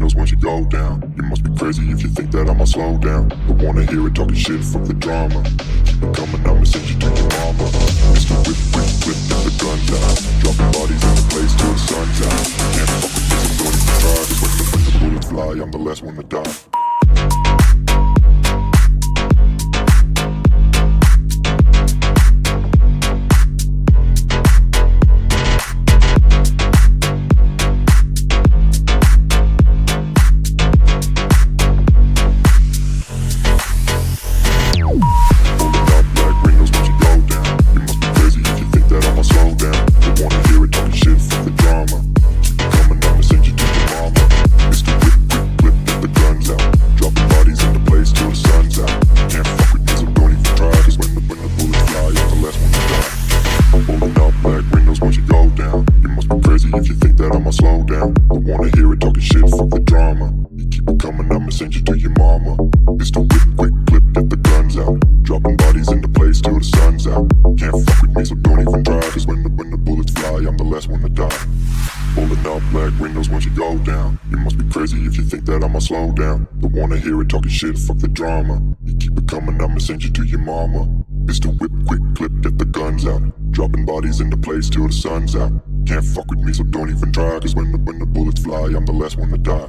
windows once you go down. You must be crazy if you think that I'ma slow down. Don't wanna hear it talking shit, fuck the drama. Keep it coming, I'ma send you to your mama. Mr. Whip, whip, whip, get the guns out. Dropping bodies in the place till the sun's out. Can't fuck with this, I'm going to try. Cause when the bullets fly, I'm the last one to die. If you think that I'ma slow down, don't wanna hear it talking shit, fuck the drama. You keep it coming, I'ma send you to your mama. It's the whip, quick clip, get the guns out. Dropping bodies into place till the sun's out. Can't fuck with me, so don't even try. Cause when the bullets fly, I'm the last one to die. Pulling up black windows once you go down. You must be crazy if you think that I'ma slow down. Don't wanna hear it talking shit, fuck the drama. You keep it coming, I'ma send you to your mama. It's the whip, quick clip, get the guns out. Dropping bodies into place till the sun's out. Can't fuck with me, so don't even try. Cause when the bullets fly, I'm the last one to die.